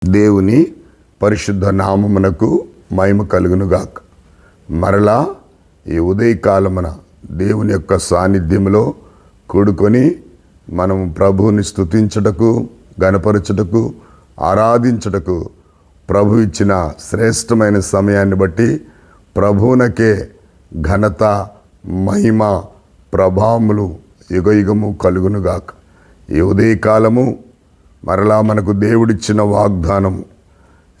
దేవుని పరిశుద్ధ నామమునకు మహిమ కలుగునుగాక. మరలా ఈ ఉదయకాలమున దేవుని యొక్క సాన్నిధ్యంలో కూడుకొని మనము ప్రభువుని స్తుతించుటకు, గణపరచుటకు, ఆరాధించుటకు ప్రభు ఇచ్చిన శ్రేష్టమైన సమయాన్ని బట్టి ప్రభువునకే ఘనత, మహిమ, ప్రభావములు యుగయుగము కలుగునుగాక. ఈ ఉదయకాలము మరలా మనకు దేవుడిచ్చిన వాగ్దానము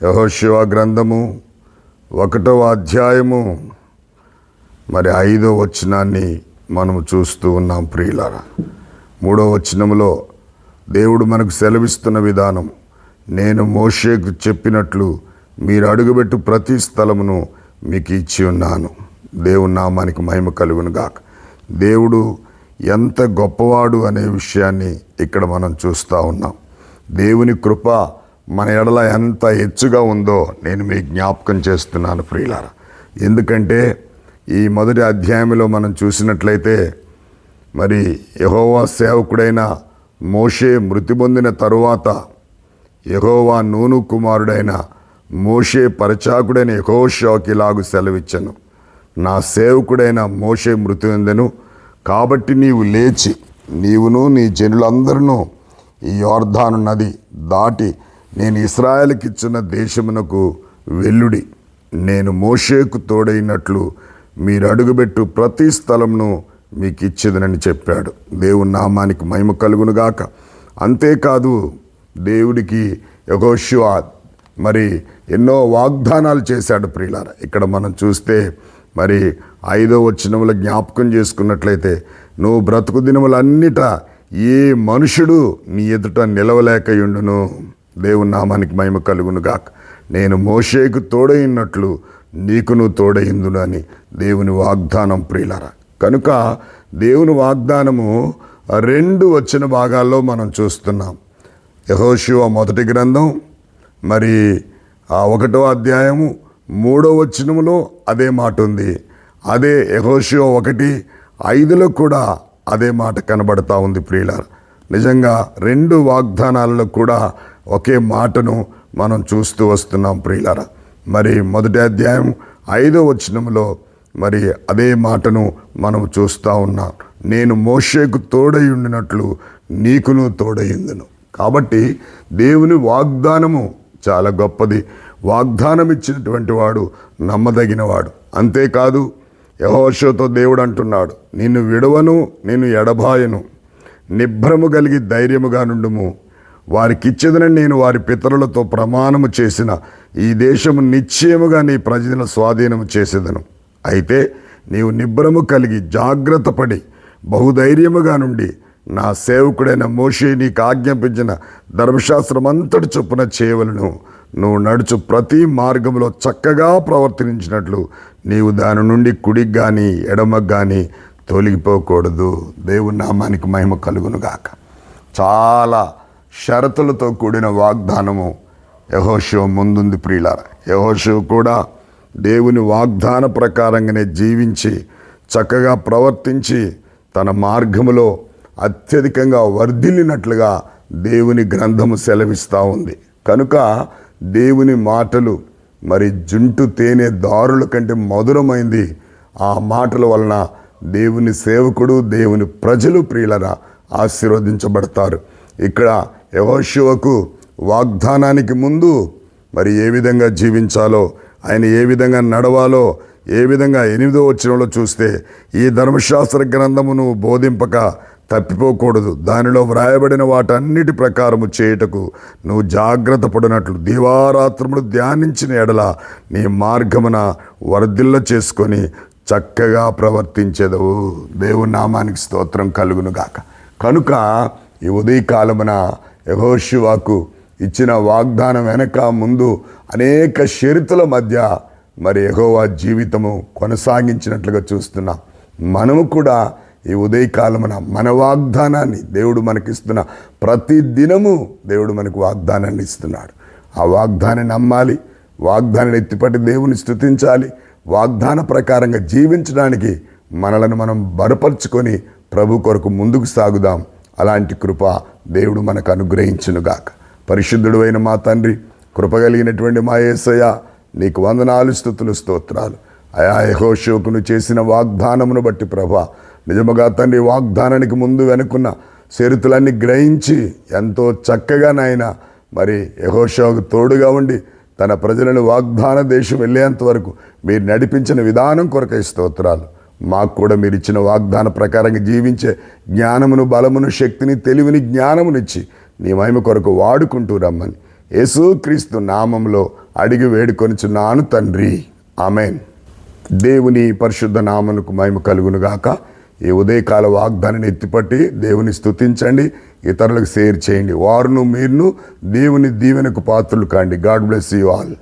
యెహోషువ గ్రంథము 1వ అధ్యాయము 5వ వచనాన్ని మనము చూస్తూ ఉన్నాం. ప్రియులారా, 3వ వచనములో దేవుడు మనకు సెలవిస్తున్న విధానం, నేను మోషేకు చెప్పినట్లు మీరు అడుగుబెట్టు ప్రతి స్థలమును మీకు ఇచ్చి ఉన్నాను. దేవుని నామానికి మహిమ కలుగును గాక. దేవుడు ఎంత గొప్పవాడు అనే విషయాన్ని ఇక్కడ మనం చూస్తూ ఉన్నాం. దేవుని కృప మన ఎడల ఎంత హెచ్చుగా ఉందో నేను మీకు జ్ఞాపకం చేస్తున్నాను ప్రియులారా. ఎందుకంటే ఈ మొదటి అధ్యాయంలో మనం చూసినట్లయితే యెహోవా సేవకుడైన మోషే మృతి పొందిన తరువాత యెహోవా నూను కుమారుడైన మోషే పరిచాకుడైన యెహోషువకి ఇలాగు సెలవిచ్చెను, నా సేవకుడైన మోషే మృతి పొందెను కాబట్టి నీవు లేచి నీవును నీ జనులందరూ ఈ యోర్దాను నది దాటి నేను ఇశ్రాయేలుకి ఇచ్చిన దేశమునకు వెళ్ళుడి. నేను మోషేకు తోడైనట్లు మీరు అడుగుబెట్టు ప్రతి స్థలమును మీకు ఇచ్చేదనని చెప్పాడు. దేవుని నామానికి మహిమ కలుగునుగాక. అంతేకాదు, దేవుడికి యెహోషువ ఎన్నో వాగ్దానాలు చేశాడు ప్రియులారా. ఇక్కడ మనం చూస్తే 5వ వచనములో జ్ఞాపకం చేసుకున్నట్లయితే, నువ్వు బ్రతుకు దినములన్నిట ఏ మనుషుడు నీ ఎదుట నిలవలేకయుండును. దేవుని నామానికి మహిమ కలుగును గాక. నేను మోషేకు తోడైనట్లు నీకును తోడైందును అని దేవుని వాగ్దానం ప్రియులారా. కనుక దేవుని వాగ్దానము 2 వచన భాగాల్లో మనం చూస్తున్నాం. యెహోషువ మొదటి గ్రంథం 1వ అధ్యాయము 3వ వచనములో అదే మాట ఉంది. అదే యెహోషువ 1:5లో కూడా అదే మాట కనబడతా ఉంది ప్రియులారా. నిజంగా 2 వాగ్దానాలలో కూడా ఒకే మాటను మనం చూస్తూ వస్తున్నాం ప్రియులారా. మొదటి అధ్యాయం 5వ వచనంలో అదే మాటను మనం చూస్తూ ఉన్నాం. నేను మోషేకు తోడై ఉండినట్లు నీకును తోడైందును. కాబట్టి దేవుని వాగ్దానము చాలా గొప్పది. వాగ్దానం ఇచ్చినటువంటి వాడు నమ్మదగినవాడు. అంతేకాదు, యెహోషువతో దేవుడు అంటున్నాడు, నిన్ను విడవను, నిన్ను ఎడబాయను, నిభ్రము కలిగి ధైర్యముగా నుండుము. వారికిచ్చేదనని నేను వారి పితరులతో ప్రమాణము చేసిన ఈ దేశము నిశ్చయముగా నీ ప్రజల స్వాధీనము చేసేదను. అయితే నీవు నిభ్రము కలిగి జాగ్రత్త పడి బహుధైర్యముగా నుండి నా సేవకుడైన మోషే నీకు ఆజ్ఞాపించిన ధర్మశాస్త్రం అంతటి చొప్పున చేయవలను. నువ్వు నడుచు ప్రతి మార్గంలో చక్కగా ప్రవర్తించినట్లు నీవు దాని నుండి కుడికి కానీ ఎడమకు కానీ తొలగిపోకూడదు. దేవుని నామానికి మహిమ కలుగునుగాక. చాలా షరతులతో కూడిన వాగ్దానము యెహోషువ ముందుంది ప్రియులారా. యెహోషువ కూడా దేవుని వాగ్దాన ప్రకారంగానే జీవించి చక్కగా ప్రవర్తించి తన మార్గములో అత్యధికంగా వర్ధిల్లినట్లుగా దేవుని గ్రంథము సెలవిస్తూ ఉంది. కనుక దేవుని మాటలు జుంటు తేనె దారుల కంటే మధురమైంది. ఆ మాటల వలన దేవుని సేవకుడు, దేవుని ప్రజలు ప్రియులరా ఆశీర్వదించబడతారు. ఇక్కడ యెహోషువకు వాగ్దానానికి ముందు ఏ విధంగా జీవించాలో, ఆయన ఏ విధంగా నడవాలో, ఏ విధంగా 8వ వచనంలో చూస్తే, ఈ ధర్మశాస్త్ర గ్రంథమును బోధింపక తప్పిపోకూడదు, దానిలో వ్రాయబడిన వాటన్నిటి ప్రకారము చేయుటకు నువ్వు జాగ్రత్త పడినట్లు దివారాత్రములు ధ్యానించిన ఎడల నీ మార్గమున వర్ధిల్ల చేసుకొని చక్కగా ప్రవర్తించేదవు. దేవుని నామానికి స్తోత్రం కలుగునుగాక. కనుక ఈ ఉదయకాలమున యెహోషువకు ఇచ్చిన వాగ్దానం వెనక ముందు అనేక షరతుల మధ్య యెహోవా జీవితము కొనసాగించినట్లుగా చూస్తున్నాం. మనము కూడా ఈ ఉదయకాలమున మన వాగ్దానాన్ని దేవుడు మనకిస్తున్న ప్రతి దినము దేవుడు మనకు వాగ్దానాన్ని ఇస్తున్నాడు. ఆ వాగ్దానాన్ని నమ్మాలి, వాగ్దానాన్ని ఎత్తిపట్టి దేవుని స్తుతించాలి. వాగ్దాన ప్రకారంగా జీవించడానికి మనలను మనం బలపరుచుకొని ప్రభు కొరకు ముందుకు సాగుదాం. అలాంటి కృప దేవుడు మనకు అనుగ్రహించునుగాక. పరిశుద్ధుడు అయిన మా తండ్రి, కృపగలిగినటువంటి మా యేసయ్య నీకు వందనాలు, స్తుతులు, స్తోత్రాలు. అయా యెహోషువకును చేసిన వాగ్దానమును బట్టి ప్రభా, నిజముగా తండ్రి వాగ్దానానికి ముందు వెనుకున్న షరతులన్నీ గ్రహించి ఎంతో చక్కగా నాయన మరి యెహోషువకు తోడుగా ఉండి తన ప్రజలను వాగ్దాన దేశం వెళ్ళేంత వరకు మీరు నడిపించిన విధానం కొరకై స్తోత్రాలు. మాకు కూడా మీరు ఇచ్చిన వాగ్దాన ప్రకారంగా జీవించే జ్ఞానమును, బలమును, శక్తిని, తెలివిని, జ్ఞానమునిచ్చి నీ మహిమ కొరకు వాడుకుంటూ రమ్మని యేసుక్రీస్తు నామంలో అడిగి వేడుకొనిచున్నాను తండ్రి, ఆమేన్. దేవుని పరిశుద్ధ నామమునకు మహిమ కలుగునుగాక. ఈ ఉదయకాల వాగ్దానాన్ని ఎత్తిపట్టి దేవుని స్తుతించండి, ఇతరులకు షేర్ చేయండి. వారును మీరును దేవుని దీవెనకు పాత్రలు కాండి. God bless you all.